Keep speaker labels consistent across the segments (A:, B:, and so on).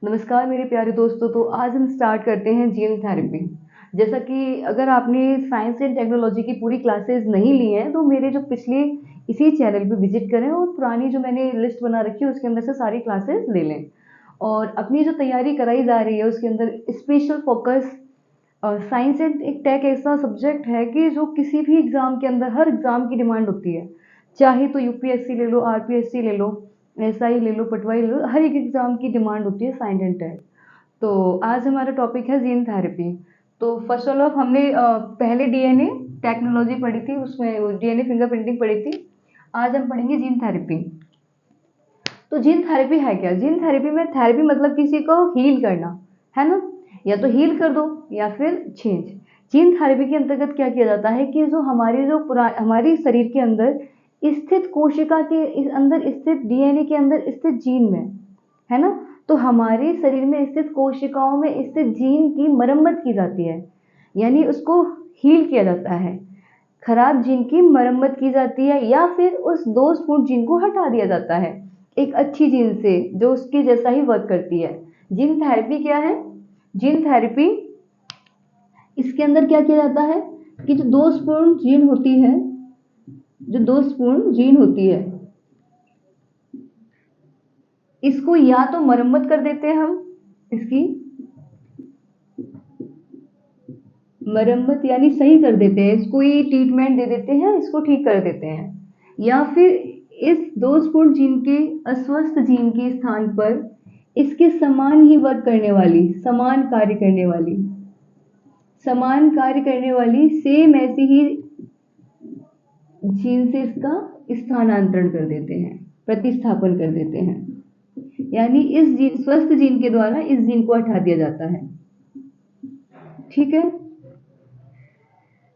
A: नमस्कार मेरे प्यारे दोस्तों। तो आज हम स्टार्ट करते हैं जीन थेरेपी। जैसा कि अगर आपने साइंस एंड टेक्नोलॉजी की पूरी क्लासेस नहीं ली हैं तो मेरे जो पिछले इसी चैनल पे विजिट करें और पुरानी जो मैंने लिस्ट बना रखी है उसके अंदर से सारी क्लासेस ले लें। और अपनी जो तैयारी कराई जा रही है उसके अंदर स्पेशल फोकस साइंस एंड एक टेक ऐसा सब्जेक्ट है कि जो किसी भी एग्ज़ाम के अंदर हर एग्ज़ाम की डिमांड होती है। चाहे तो यूपीएससी ले लो, आरपीएससी ले लो, एसआई ले लो, पटवाई ले लो, हर एक एग्ज़ाम की डिमांड होती है साइंस एंड टेक। तो आज हमारा टॉपिक है जीन थेरेपी। तो फर्स्ट ऑफ ऑल हमने पहले डीएनए टेक्नोलॉजी पढ़ी थी, उसमें डीएनए फिंगरप्रिंटिंग पढ़ी थी। आज हम पढ़ेंगे जीन थेरेपी। तो जीन थेरेपी है क्या? जीन थेरेपी में थेरेपी मतलब किसी को हील करना, है ना? या तो हील कर दो या फिर चेंज। जीन थेरेपी के अंतर्गत क्या किया जाता है कि जो हमारी शरीर के अंदर स्थित कोशिका के अंदर स्थित डीएनए के अंदर स्थित जीन में, है ना? तो हमारे शरीर में स्थित कोशिकाओं में स्थित जीन की मरम्मत की जाती है, यानी उसको हील किया जाता है। खराब जीन की मरम्मत की जाती है या फिर उस दोषपूर्ण जीन को हटा दिया जाता है एक अच्छी जीन से जो उसके जैसा ही वर्क करती है। जीन थेरेपी क्या है? जीन थेरेपी इसके अंदर क्या किया जाता है कि जो दोषपूर्ण जीन होती है इसको या तो मरम्मत कर देते हैं हम, इसकी मरम्मत यानी सही कर देते हैं, इसको ही ट्रीटमेंट दे देते हैं, इसको ठीक कर देते हैं। या फिर इस दोषपूर्ण जीन के अस्वस्थ जीन के स्थान पर इसके समान ही वर्क करने वाली, समान कार्य करने वाली सेम ऐसी ही जीन से इसका स्थानांतरण कर देते हैं, प्रतिस्थापन कर देते हैं। यानी इस जीन स्वस्थ जीन के द्वारा इस जीन को हटा दिया जाता है। ठीक है।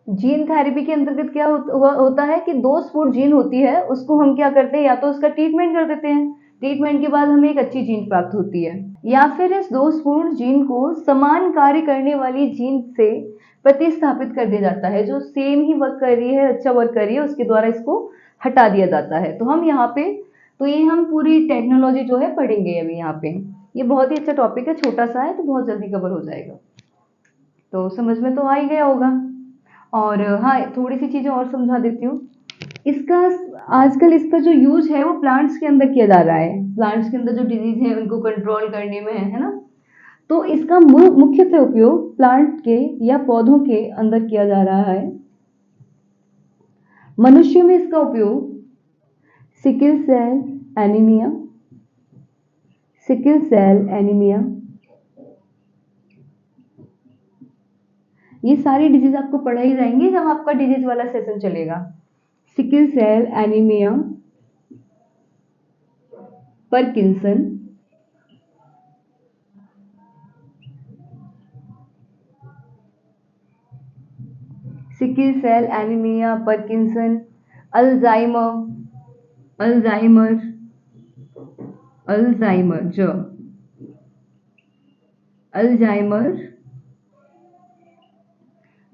A: जीन थेरेपी के अंतर्गत क्या होता है कि दोषपूर्ण जीन होती है उसको हम क्या करते हैं, या तो उसका ट्रीटमेंट कर देते हैं, ट्रीटमेंट के बाद हमें एक अच्छी जीन प्राप्त होती है, या फिर इस दोषपूर्ण जीन को समान कार्य करने वाली जीन से प्रतिस्थापित कर दिया जाता है, जो सेम ही वर्क कर रही है, अच्छा वर्क कर रही है, उसके द्वारा इसको हटा दिया जाता है। तो हम यहाँ पे तो ये हम पूरी टेक्नोलॉजी जो है पढ़ेंगे अभी यहाँ पे। ये बहुत ही अच्छा टॉपिक है, छोटा सा है तो बहुत जल्दी कवर हो जाएगा। तो समझ में तो आ ही गया होगा। और हाँ, थोड़ी सी चीज़ें और समझा देती हूँ। इसका आजकल इसका जो यूज है वो प्लांट्स के अंदर किया जा रहा है। प्लांट्स के अंदर जो डिजीज है उनको कंट्रोल करने में, है ना? तो इसका मुख्यतः उपयोग प्लांट के या पौधों के अंदर किया जा रहा है। मनुष्य में इसका उपयोग सिकल सेल एनीमिया, ये सारी डिजीज आपको पढ़ाई जाएंगी जब आपका डिजीज वाला सेशन चलेगा। Sickle cell anaemia, Parkinson, sickle cell anaemia, Parkinson, Alzheimer, Alzheimer Alzheimer जो अल्जाइमर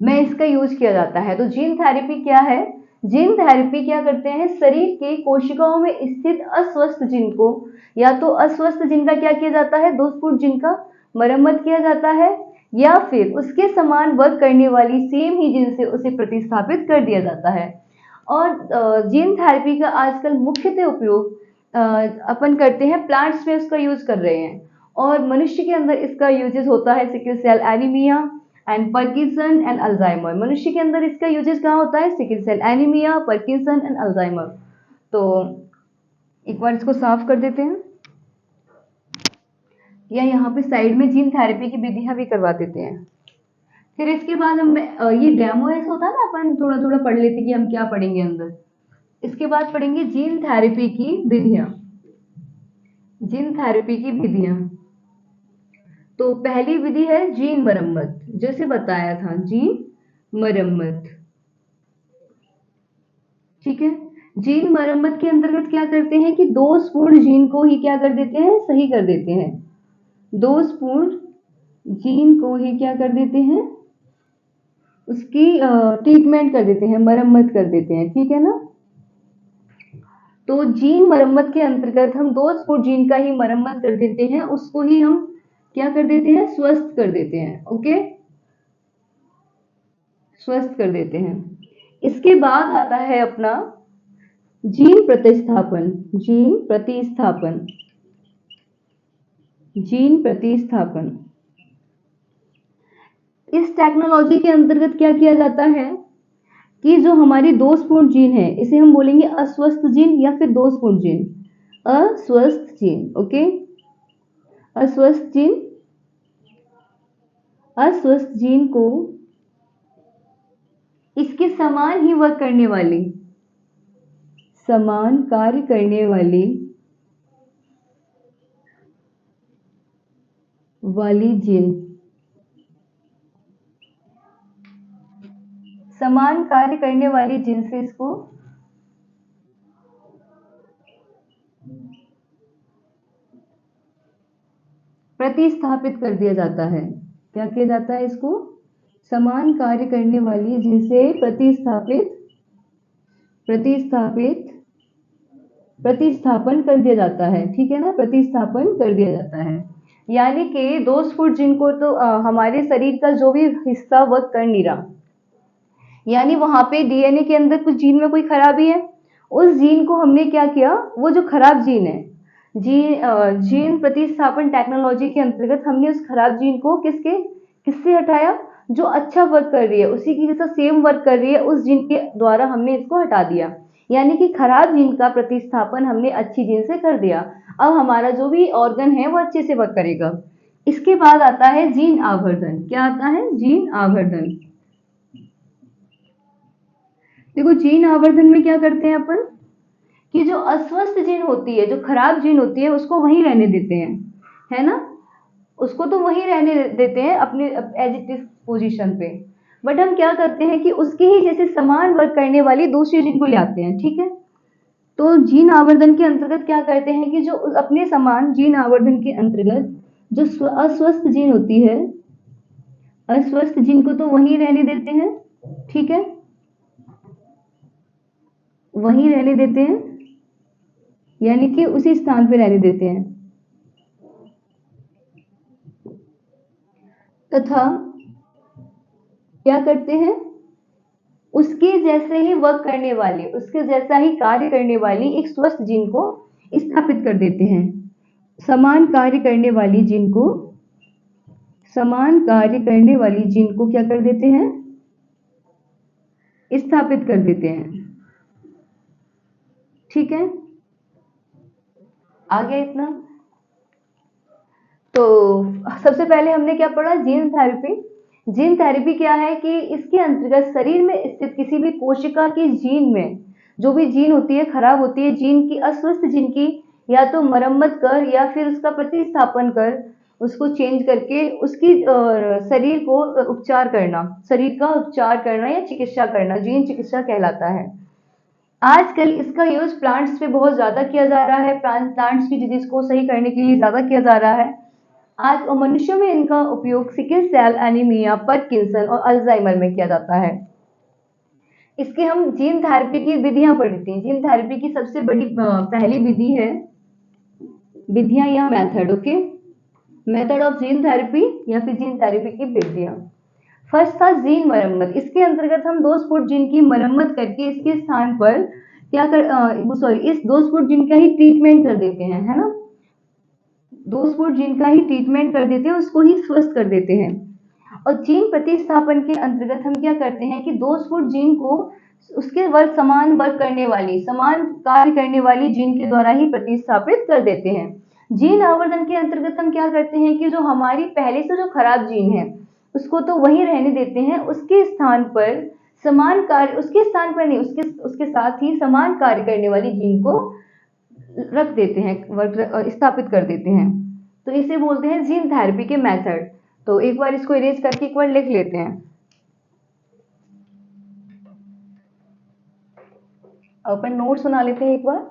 A: में इसका यूज किया जाता है। तो जीन थेरेपी क्या है? जीन थेरेपी क्या करते हैं, शरीर के कोशिकाओं में स्थित अस्वस्थ जीन को, या तो अस्वस्थ जीन का क्या किया जाता है, दोषपूर्ण जीन का मरम्मत किया जाता है, या फिर उसके समान वर्क करने वाली सेम ही जीन से उसे प्रतिस्थापित कर दिया जाता है। और जीन थेरेपी का आजकल मुख्यतः उपयोग अपन करते हैं प्लांट्स में, उसका यूज कर रहे हैं। और मनुष्य के अंदर इसका यूजेस होता है sickle cell anaemia and Parkinson and Alzheimer. मनुष्य के अंदर इसका यूजेस कहाँ होता है, sickle cell anaemia, Parkinson and Alzheimer. तो एक बार इसको साफ कर देते हैं, या यहाँ पे साइड में जीन थेरेपी की विधियां भी करवा देते हैं। फिर इसके बाद हम ये डेमो ऐसा होता है ना, अपन थोड़ा थोड़ा पढ़ लेते कि हम क्या पढ़ेंगे अंदर। इसके बाद पढ़ेंगे जीन थेरेपी की विधियां। जीन थेरेपी की विधियां, तो पहली विधि है जीन मरम्मत, जैसे बताया था, जीन मरम्मत। ठीक है। जीन मरम्मत के अंतर्गत क्या करते हैं कि दोषपूर्ण जीन को ही क्या कर देते हैं, सही कर देते हैं। दोषपूर्ण जीन को ही क्या कर देते हैं, उसकी ट्रीटमेंट कर देते हैं, मरम्मत कर देते हैं। ठीक है ना? तो जीन मरम्मत के अंतर्गत हम दोषपूर्ण जीन का ही मरम्मत कर देते हैं, उसको ही हम क्या कर देते हैं, स्वस्थ कर देते हैं। ओके, स्वस्थ कर देते हैं। इसके बाद आता है अपना जीन प्रतिस्थापन। जीन प्रतिस्थापन, जीन प्रतिस्थापन। इस टेक्नोलॉजी के अंतर्गत क्या किया जाता है कि जो हमारी दोषपूर्ण जीन है इसे हम बोलेंगे अस्वस्थ जीन या फिर दोषपूर्ण जीन। अस्वस्थ जीन, ओके, अस्वस्थ जीन, अस्वस्थ जीन को इसके समान ही वर्क करने वाली, समान कार्य करने वाली जीन, समान कार्य करने वाली जीन से इसको प्रतिस्थापित कर दिया जाता है। क्या किया जाता है, इसको समान कार्य करने वाली जीन से प्रतिस्थापित, प्रतिस्थापित, प्रतिस्थापन कर दिया जाता है। ठीक है ना, प्रतिस्थापन कर दिया जाता है। यानी कि दोषपूर्ण जीन को तो हमारे शरीर का जो भी हिस्सा वर्क कर नहीं रहा, यानी वहां पे डीएनए के अंदर कुछ जीन में कोई खराबी है, उस जीन को हमने क्या किया, वो जो खराब जीन है, जीन प्रतिस्थापन टेक्नोलॉजी के अंतर्गत हमने उस खराब जीन को किससे हटाया, जो अच्छा वर्क कर रही है उसी की जैसा सेम वर्क कर रही है उस जीन के द्वारा हमने इसको हटा दिया। यानी कि खराब जीन का प्रतिस्थापन हमने अच्छी जीन से कर दिया। अब हमारा जो भी ऑर्गन है वो अच्छे से वर्क करेगा। इसके बाद आता है जीन आवर्धन। क्या आता है, जीन आवर्धन। देखो जीन आवर्धन में क्या करते हैं अपन कि जो अस्वस्थ जीन होती है, जो खराब जीन होती है उसको वहीं रहने देते हैं, है ना, उसको तो वहीं रहने देते हैं अपने एज इट इज पोजीशन पे। बट हम क्या करते हैं कि उसके ही जैसे समान वर्क करने वाली दूसरी जीन को ले आते हैं। ठीक है, तो जीन आवर्धन के अंतर्गत क्या करते हैं कि जो अपने समान जीन आवर्धन के अंतर्गत जो अस्वस्थ जीन होती है, अस्वस्थ जीन को तो वहीं रहने देते हैं। ठीक है, वहीं रहने देते हैं, यानी कि उसी स्थान पे रहने देते हैं, तथा क्या करते हैं, उसके जैसे ही वर्क करने वाली, उसके जैसा ही कार्य करने वाली एक स्वस्थ जीन को स्थापित कर देते हैं। समान कार्य करने वाली जीन को, समान कार्य करने वाली जीन को क्या कर देते हैं, स्थापित कर देते हैं। ठीक है, आ गया इतना। तो सबसे पहले हमने क्या पढ़ा, जीन थेरेपी। जीन थेरेपी क्या है कि इसके अंतर्गत शरीर में स्थित किसी भी कोशिका की जीन में जो भी जीन होती है, खराब होती है, जीन की, अस्वस्थ जीन की या तो मरम्मत कर या फिर उसका प्रतिस्थापन कर, उसको चेंज करके उसकी शरीर को उपचार करना, शरीर का उपचार करना या चिकित्सा करना जीन चिकित्सा कहलाता है। आजकल इसका यूज प्लांट्स पे बहुत ज्यादा किया जा रहा है, प्लांट्स की डिजीज को सही करने के लिए ज्यादा किया जा रहा है। आज मनुष्यों में इनका उपयोग सिकल सेल एनीमिया, पार्किंसन और अल्जाइमर में किया जाता है। इसके हम जीन थेरेपी की विधियां पढ़ी थी। जीन थेरेपी की सबसे बड़ी पहली विधि है, विधियां या method. Okay, method of gene therapy या फिर जीन थेरेपी की विधियां। फर्स्ट था जीन मरम्मत। इसके अंतर्गत हम दोषपूर्ण जीन की मरम्मत करके इसके स्थान पर क्या कर सॉरी इस दोषपूर्ण जीन का ही ट्रीटमेंट कर देते हैं, है ना, दोषपूर्ण जीन का ही ट्रीटमेंट कर देते हैं, उसको ही स्वस्थ कर देते हैं। और जीन प्रतिस्थापन के अंतर्गत हम क्या करते हैं कि दोषपूर्ण जीन को उसके वर्क, समान वर्क करने वाली, समान कार्य करने वाली जीन के द्वारा ही प्रतिस्थापित कर देते हैं। जीन आवर्धन के अंतर्गत हम क्या करते हैं कि जो हमारी पहले से जो खराब जीन है उसको तो वहीं रहने देते हैं, उसके स्थान पर समान कार्य, उसके स्थान पर नहीं, उसके उसके साथ ही समान कार्य करने वाली जीन को रख देते हैं, वर्क स्थापित कर देते हैं। तो इसे बोलते हैं जीन थेरेपी के मेथड। तो एक बार इसको इरेज करके एक बार लिख लेते हैं, अपन नोट्स बना लेते हैं एक बार।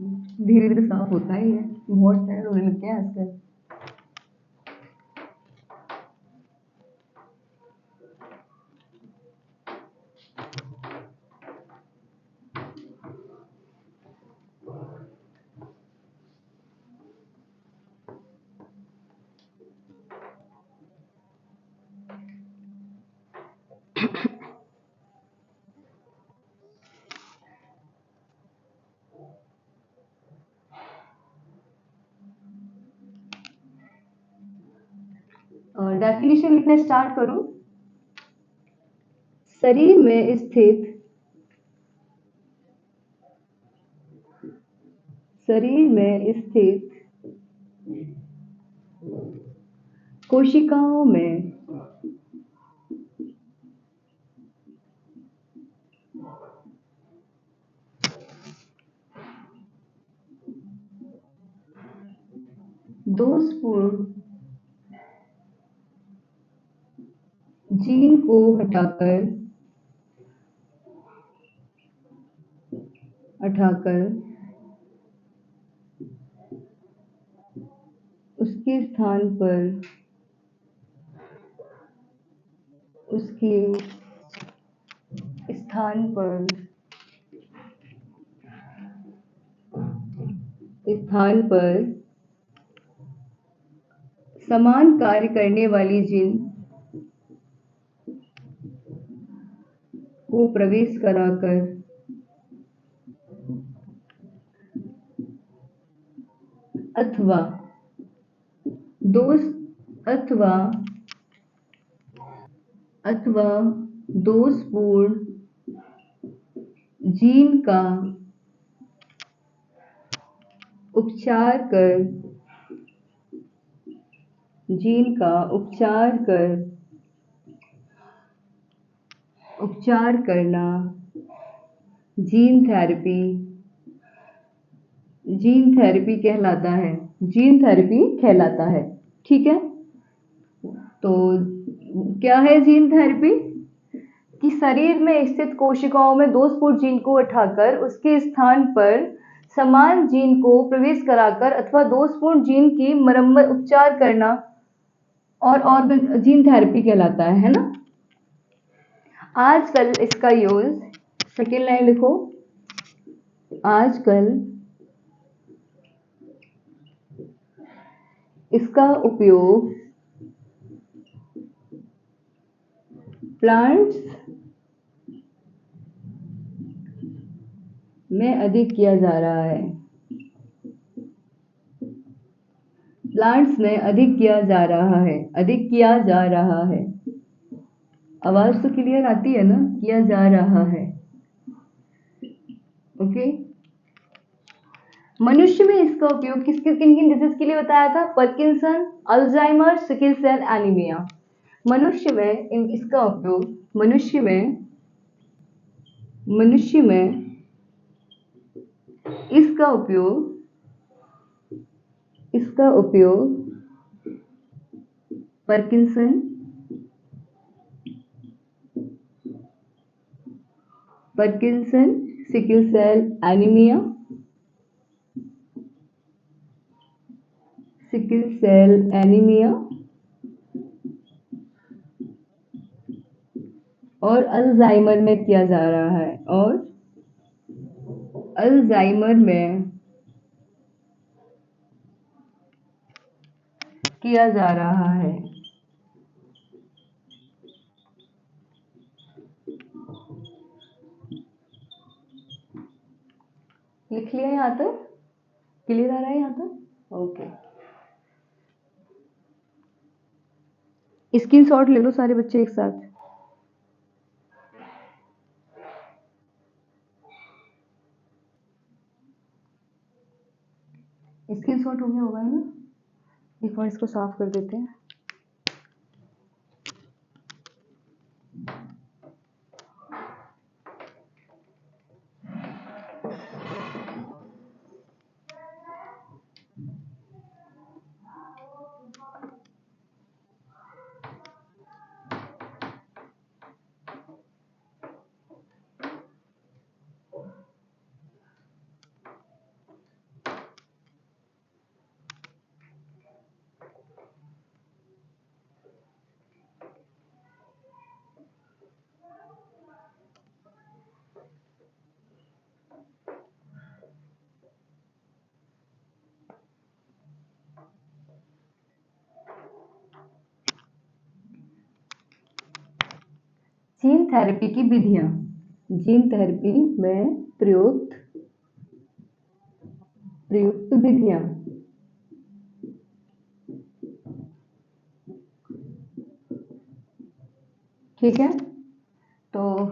A: धीरे धीरे साफ होता ही है, बहुत टाइम होने लग गया है आजकल। डेफिनेशन लिखना स्टार्ट करूं। शरीर में स्थित शरीर में स्थित कोशिकाओं में दोषपूर्ण जीन को हटाकर उसके स्थान पर समान कार्य करने वाली जीन को प्रवेश कराकर अथवा दोष अथवा अथवा दोषपूर्ण जीन का उपचार करना जीन थेरेपी कहलाता है। ठीक है, तो क्या है जीन थेरेपी? कि शरीर में स्थित कोशिकाओं में दोषपूर्ण जीन को हटाकर उसके स्थान पर समान जीन को प्रवेश कराकर अथवा दोषपूर्ण जीन की मरम्मत उपचार करना और जीन थेरेपी कहलाता है ना। आजकल इसका यूज, सेकेंड लाइन लिखो, आजकल इसका उपयोग प्लांट्स में अधिक किया जा रहा है। अधिक किया जा रहा है। आवाज तो क्लियर आती है ना? किया जा रहा है। ओके। मनुष्य में इसका उपयोग किन किन डिजीज के लिए बताया था? Parkinson, Alzheimer, sickle cell anaemia. मनुष्य में इसका उपयोग पार्किंसन, सिकल सेल एनीमिया और अल्जाइमर में किया जा रहा है। लिख लिया यहाँ तक? क्लियर आ रहा है यहाँ तक? ओके। स्क्रीनशॉट ले लो सारे बच्चे एक साथ। स्क्रीनशॉट हो गया होगा है ना? एक बार इसको साफ कर देते हैं। जीन थेरेपी की विधियां। जीन थेरेपी में प्रयुक्त विधियां। ठीक है, तो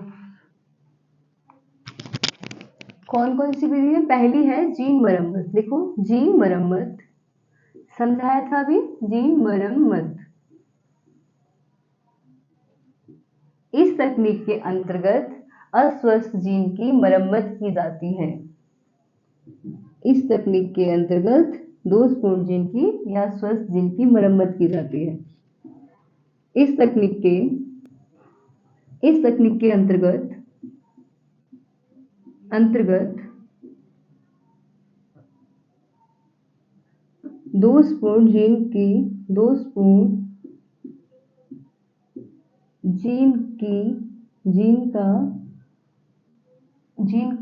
A: कौन कौन सी विधि है? पहली है जीन मरम्मत। देखो, जीन मरम्मत समझाया था अभी। जीन मरम्मत, इस तकनीक के अंतर्गत अस्वस्थ जीन की मरम्मत की जाती है। इस तकनीक के अंतर्गत दोषपूर्ण जीन की या स्वस्थ जीन की मरम्मत की जाती है। इस तकनीक के अंतर्गत दोषपूर्ण जीन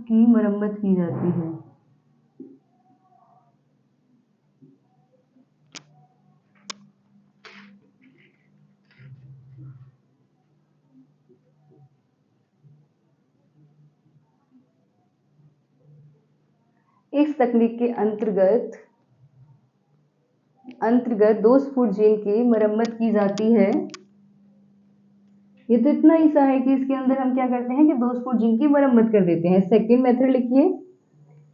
A: की मरम्मत की जाती है। इस तकनीक के अंतर्गत दोषपूर्ण जीन की मरम्मत की जाती है। ये तो इतना ही सा है कि इसके अंदर हम क्या करते हैं कि दोषपूर्ण जीन की मरम्मत कर देते हैं। सेकेंड मेथड लिखिए,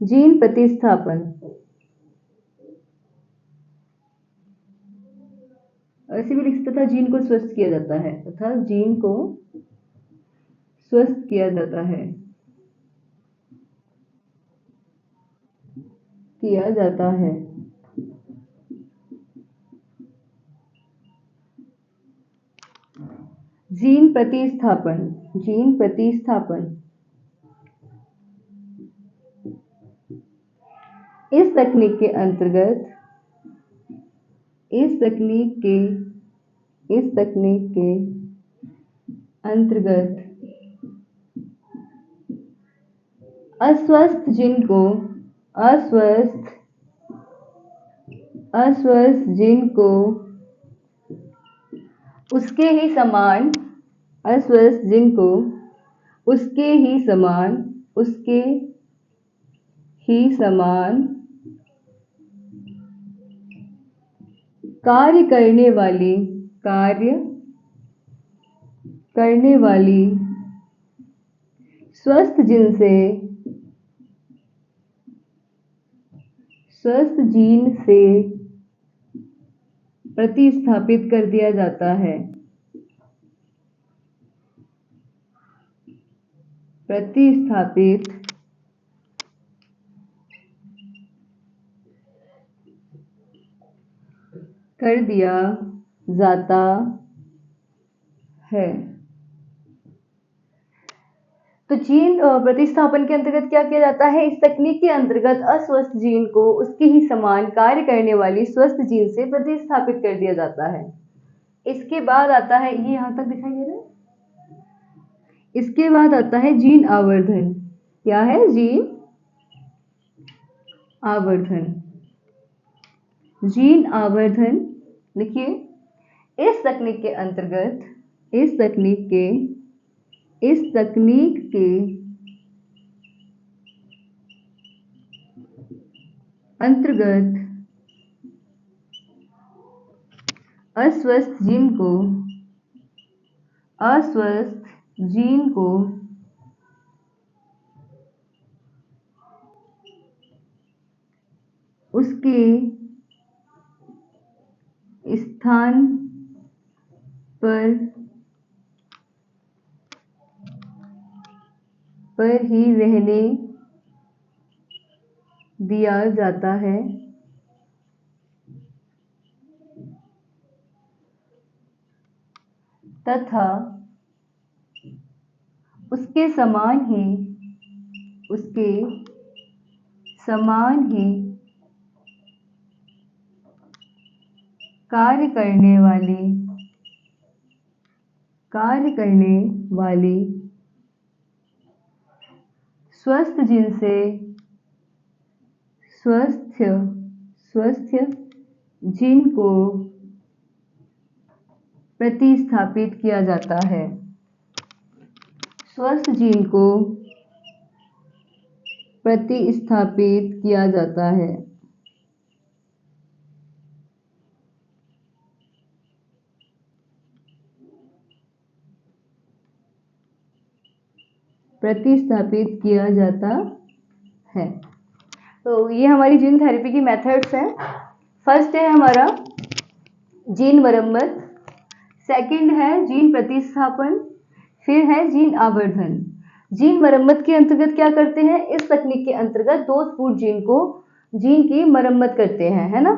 A: जीन प्रतिस्थापन। ऐसे भी लिख सकता था, जीन को स्वस्थ किया जाता है, तथा जीन को स्वस्थ किया जाता है, जीन प्रतिस्थापन। इस तकनीक के अंतर्गत अस्वस्थ जीन को उसके ही समान कार्य करने वाली स्वस्थ जीन से प्रतिस्थापित कर दिया जाता है। तो जीन प्रतिस्थापन के अंतर्गत क्या किया जाता है? इस तकनीक के अंतर्गत अस्वस्थ जीन को उसके ही समान कार्य करने वाली स्वस्थ जीन से प्रतिस्थापित कर दिया जाता है। इसके बाद आता है, ये यहां तक दिखाई दे रहा है? इसके बाद आता है जीन आवर्धन। क्या है? जीन आवर्धन। लिखिए, इस तकनीक के अंतर्गत अस्वस्थ जीन को उसके स्थान पर ही रहने दिया जाता है, तथा उसके समान ही कार्य करने वाली स्वस्थ जीन से स्वस्थ जीन को प्रतिस्थापित किया जाता है। स्वस्थ जीन को प्रतिस्थापित किया जाता है। प्रतिस्थापित किया जाता है। तो ये हमारी जीन थेरेपी की मेथड्स हैं। फर्स्ट है हमारा जीन मरम्मत, सेकंड है जीन प्रतिस्थापन, फिर है जीन आवर्धन। जीन मरम्मत के अंतर्गत क्या करते हैं, इस तकनीक के अंतर्गत दोषपूर्ण जीन की मरम्मत करते हैं, है ना,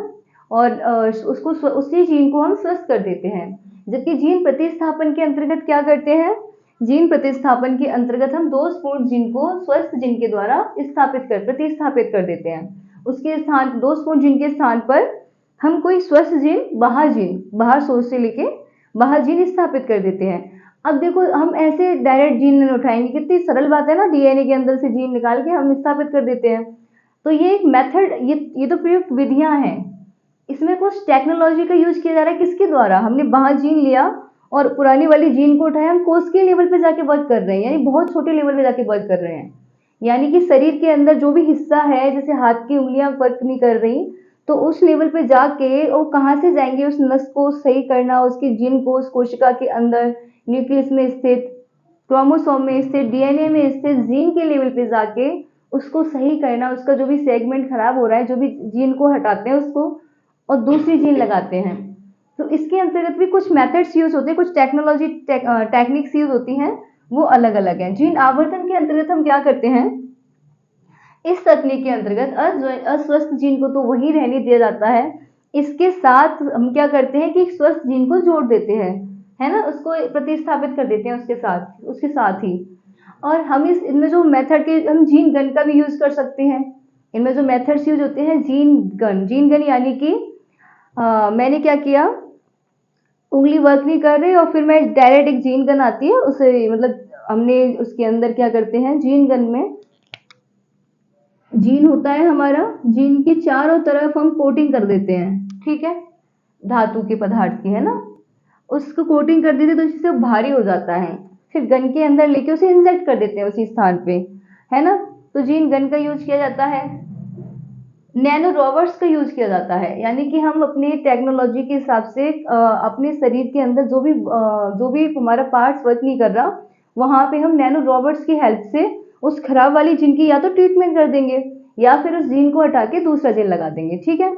A: और उसी जीन को हम स्वस्थ कर देते हैं। जबकि जीन प्रतिस्थापन के अंतर्गत क्या करते हैं, जीन प्रतिस्थापन के अंतर्गत हम दोषपूर्ण जीन को स्वस्थ जीन के द्वारा प्रतिस्थापित कर देते हैं। उसके स्थान दोषपूर्ण जीन के स्थान पर हम कोई स्वस्थ बाहर सोर्स से लेके बाहर जीन स्थापित कर देते हैं। अब देखो, हम ऐसे डायरेक्ट जीन नहीं उठाएंगे, कितनी सरल बात है ना, डीएनए के अंदर से जीन निकाल के हम स्थापित कर देते हैं। तो ये एक मेथड, ये तो प्रयुक्त विधियां हैं। इसमें कुछ टेक्नोलॉजी का यूज किया जा रहा है, किसके द्वारा, हमने बाहर जीन लिया और पुरानी वाली जीन को उठाया, हम कोशिकीय लेवल पे जाके वर्क कर रहे हैं, यानी बहुत छोटे लेवल पे जाके वर्क कर रहे हैं। यानी कि शरीर के अंदर जो भी हिस्सा है, जैसे हाथ की उंगलियां वर्क नहीं कर रही, तो उस लेवल पे जाके वो कहाँ से जाएंगे, उस नस को सही करना, उसकी जीन को उस कोशिका के अंदर न्यूक्लियस में स्थित, क्रोमोसोम में स्थित, डीएनए में स्थित जीन के लेवल पे जाके उसको सही करना, उसका जो भी सेगमेंट खराब हो रहा है, जो भी जीन को हटाते हैं उसको और दूसरी जीन लगाते हैं। तो इसके अंतर्गत भी कुछ मेथड्स यूज होते हैं, कुछ टेक्निक्स यूज होती हैं, वो अलग अलग हैं। जीन आवर्तन के अंतर्गत हम क्या करते हैं, इस तकनीक के अंतर्गत अस्वस्थ जीन को तो वही रहने दिया जाता है, इसके साथ हम क्या करते हैं कि स्वस्थ जीन को जोड़ देते हैं, है ना, उसको प्रतिस्थापित कर देते हैं उसके साथ ही। और हम इनमें जो मेथड के, हम जीन गन का भी यूज कर सकते हैं। इनमें जो मेथड्स यूज होते हैं, जीन गन यानी कि मैंने क्या किया, उंगली वर्क नहीं कर रही और फिर मैं डायरेक्ट एक जीन गन आती है उसे, मतलब हमने उसके अंदर क्या करते हैं, जीन गन में जीन होता है हमारा, जीन के चारों तरफ हम कोटिंग कर देते हैं, ठीक है, धातु के पदार्थ की, है ना, उसको कोटिंग कर देते तो इससे भारी हो जाता है, फिर गन के अंदर लेके उसे इंजेक्ट कर देते हैं उसी स्थान पे, है ना। तो जीन गन का यूज किया जाता है। नैनो रोबोट्स का यूज किया जाता है, यानी कि हम अपनी टेक्नोलॉजी के हिसाब से अपने शरीर के अंदर जो भी हमारा पार्ट्स वर्क नहीं कर रहा, वहां पे हम नैनो रोबोट्स की हेल्प से उस खराब वाली जीन की या तो ट्रीटमेंट कर देंगे या फिर उस जीन को हटा के दूसरा जीन लगा देंगे, ठीक है।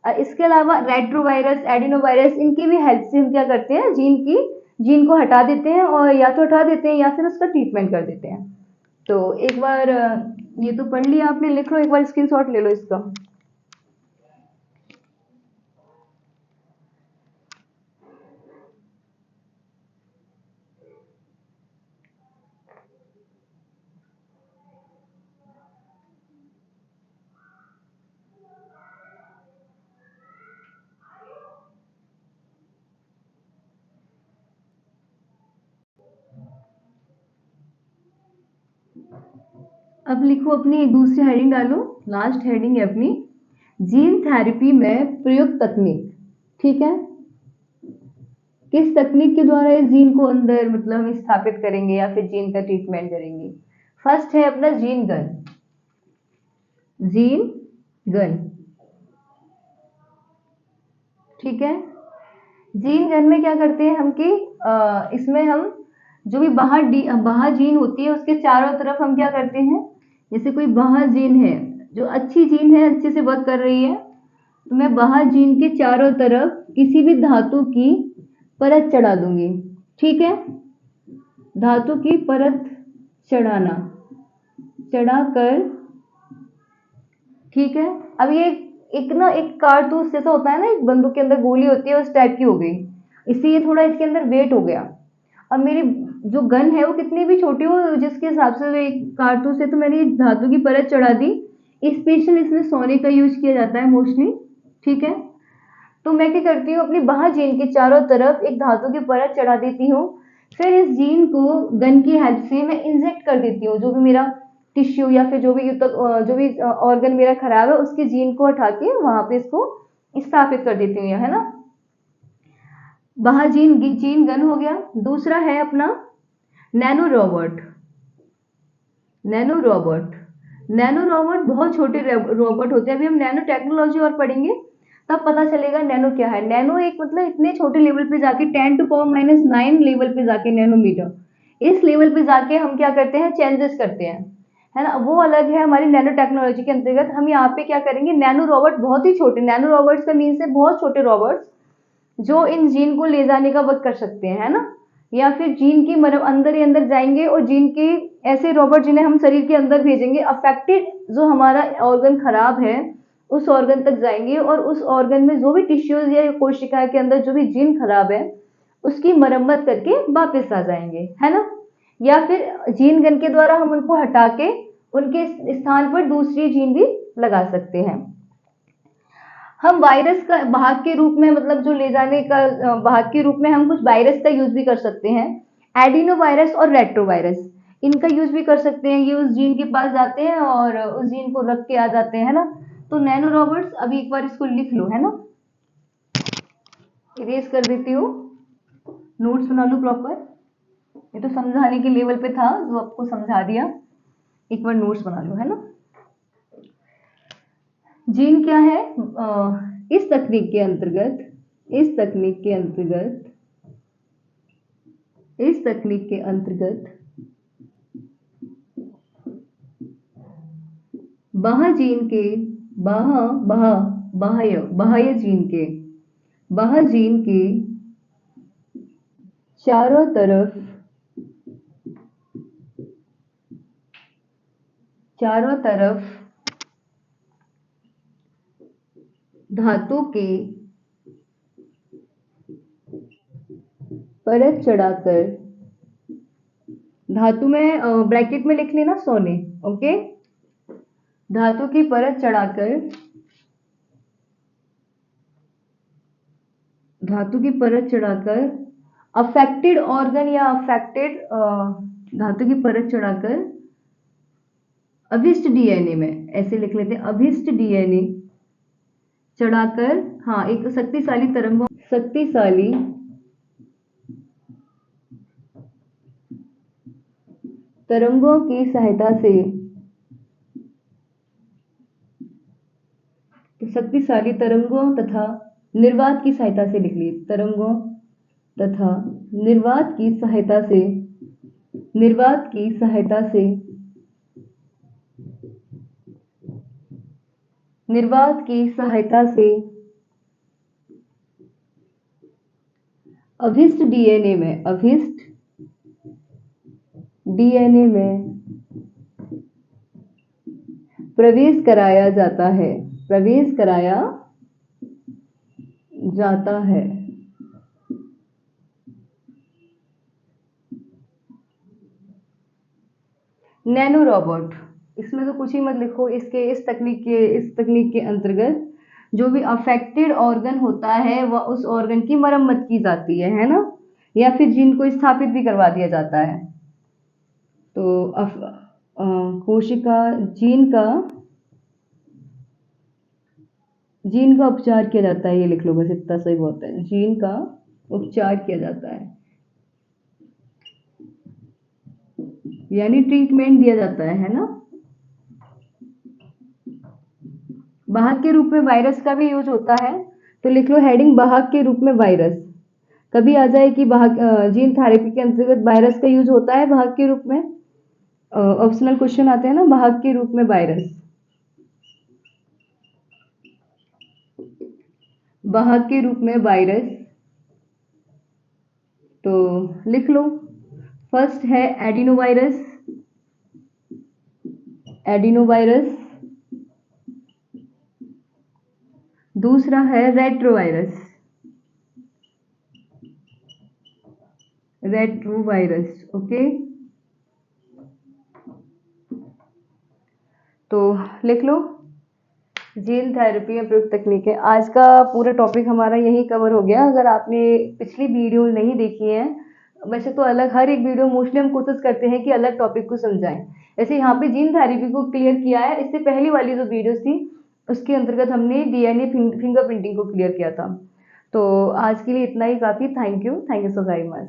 A: इसके अलावा रेट्रोवायरस, एडिनोवायरस, इनकी भी हेल्प से हम क्या करते हैं, जीन को हटा देते हैं, और या तो हटा देते हैं या फिर उसका ट्रीटमेंट कर देते हैं। तो एक बार ये तो पढ़ लिया आपने, लिख लो, एक बार स्क्रीनशॉट ले लो इसका। अब लिखो, अपनी एक दूसरी हेडिंग डालो, लास्ट हेडिंग है अपनी, जीन थेरेपी में प्रयुक्त तकनीक, ठीक है। किस तकनीक के द्वारा इस जीन को अंदर, मतलब हम स्थापित करेंगे या फिर जीन का ट्रीटमेंट करेंगे। फर्स्ट है अपना जीन गन, ठीक है। जीन गन में क्या करते हैं हम कि इसमें हम जो भी बाहर जीन होती है उसके चारों तरफ हम क्या करते हैं, जैसे कोई बाहर जीन है जो अच्छी जीन है, अच्छे से वर्क कर रही है, तो मैं बाहर जीन के चारों तरफ किसी भी धातु की परत चढ़ा दूंगी, ठीक है। धातु की परत चढ़ाकर, ठीक है। अब ये एक कारतूस जैसा होता है ना, एक बंदूक के अंदर गोली होती है, उस टाइप की हो गई, इससे ये थोड़ा इसके अंदर वेट हो गया। अब मेरी जो गन है वो कितनी भी छोटी हो, जिसके हिसाब से एक कारतूस है, तो मैंने धातु की परत चढ़ा दी। स्पेशल इसमें सोने का यूज किया जाता है मोस्टली, ठीक है। तो मैं क्या करती हूँ, अपनी बाहर जीन के चारों तरफ एक धातु की परत चढ़ा देती हूँ, फिर इस जीन को गन की हेल्प से मैं इंजेक्ट कर देती हूँ, जो भी मेरा टिश्यू या फिर जो भी ऑर्गन मेरा खराब है, उसके जीन को हटा के वहां पे इसको स्थापित कर देती हूँ, है ना। बाहर जीन गन हो गया। दूसरा है अपना nano robot, nano robot. Nano robot बहुत छोटे रोबोट होते हैं। अभी हम नैनो टेक्नोलॉजी और पढ़ेंगे तब पता चलेगा नैनो क्या है। नैनो एक मतलब इतने छोटे लेवल पे जाके 10⁻⁹ लेवल पे जाके नैनोमीटर, इस लेवल पे जाके हम क्या करते हैं, चेंजेस करते हैं, है ना। वो अलग है हमारी नैनो टेक्नोलॉजी के अंतर्गत। हम यहाँ पे क्या करेंगे, नैनो रोबोट बहुत ही छोटे, नैनो रोबोट्स का मीन से बहुत छोटे रोबोट्स जो इन जीन को ले जाने का वर्क कर सकते हैं, है ना। या फिर जीन की मरम अंदर ही अंदर जाएंगे और जीन के ऐसे रोबोट जिन्हें हम शरीर के अंदर भेजेंगे, अफेक्टेड जो हमारा ऑर्गन खराब है उस ऑर्गन तक जाएंगे और उस ऑर्गन में जो भी टिश्यूज या कोशिका के अंदर जो भी जीन खराब है उसकी मरम्मत करके वापस आ जाएंगे, है ना। या फिर जीन गन के द्वारा हम उनको हटा के उनके स्थान पर दूसरी जीन भी लगा सकते हैं। हम वायरस का भाग के रूप में, मतलब जो ले जाने का भाग के रूप में हम कुछ वायरस का यूज भी कर सकते हैं। एडिनो वायरस और रेट्रो वायरस, इनका यूज भी कर सकते हैं। ये उस जीन के पास जाते हैं और उस जीन को रख के आ जाते हैं, है ना। तो नैनो रॉबर्ट्स, अभी एक बार इसको लिख लो, है ना। इरेज कर देती हूँ, नोट्स बना लो प्रॉपर। ये तो समझाने के लेवल पे था, जो आपको समझा दिया। एक बार नोट्स बना लो, है ना। जीन क्या है, इस तकनीक के अंतर्गत, इस तकनीक के अंतर्गत, इस तकनीक के अंतर्गत बाह्य जीन के, बाह्य बाह्य बाह्य बाह्य जीन के, बाह्य जीन के चारों तरफ, चारों तरफ धातु के परत चढ़ाकर, धातु में ब्रैकेट में लिख लेना सोने, ओके। धातु की परत चढ़ाकर, धातु की परत चढ़ाकर अफेक्टेड ऑर्गन या अफेक्टेड, धातु की परत चढ़ाकर अभिष्ट डीएनए में, ऐसे लिख लेते हैं, अभिष्ट डीएनए चढ़ाकर, हाँ, एक शक्तिशाली तरंगों, शक्तिशाली तरंगों की सहायता से, शक्तिशाली तरंगों तथा निर्वात की सहायता से, लिख ली, तरंगों तथा निर्वात की सहायता से, निर्वात की सहायता से, निर्वात की सहायता से अभिष्ट डीएनए में, अभिष्ट डीएनए में प्रवेश कराया जाता है, प्रवेश कराया जाता है। नैनो रोबोट, इसमें तो कुछ ही मत लिखो। इसके इस तकनीक के अंतर्गत जो भी अफेक्टेड ऑर्गन होता है वह उस ऑर्गन की मरम्मत की जाती है ना, या फिर जीन को स्थापित भी करवा दिया जाता है। तो कोशिका, जीन का उपचार किया जाता है, ये लिख लो बस, इतना सही बहुत है। जीन का उपचार किया जाता है, यानी ट्रीटमेंट दिया जाता है ना। वाहक के रूप में वायरस का भी यूज होता है, तो लिख लो हेडिंग वाहक के रूप में वायरस। कभी आ जाए कि वाहक, जीन थेरेपी के अंतर्गत वायरस का यूज होता है वाहक के रूप में, ऑप्शनल क्वेश्चन आते हैं ना, वाहक के रूप में वायरस, वाहक के रूप में वायरस। तो लिख लो, फर्स्ट है एडिनोवायरस, एडिनोवायरस। दूसरा है रेट्रोवायरस, रेट्रोवायरस, ओके। तो लिख लो, जीन थेरेपी में प्रयुक्त तकनीकें। आज का पूरा टॉपिक हमारा यही कवर हो गया। अगर आपने पिछली वीडियो नहीं देखी है, वैसे तो अलग हर एक वीडियो मोस्टली हम कोशिश करते हैं कि अलग टॉपिक को समझाएं, जैसे यहाँ पे जीन थेरेपी को क्लियर किया है। इससे पहली वाली जो वीडियोस थी उसके अंतर्गत हमने डीएनए फिंगरप्रिंटिंग को क्लियर किया था। तो आज के लिए इतना ही काफ़ी। Thank you so very much.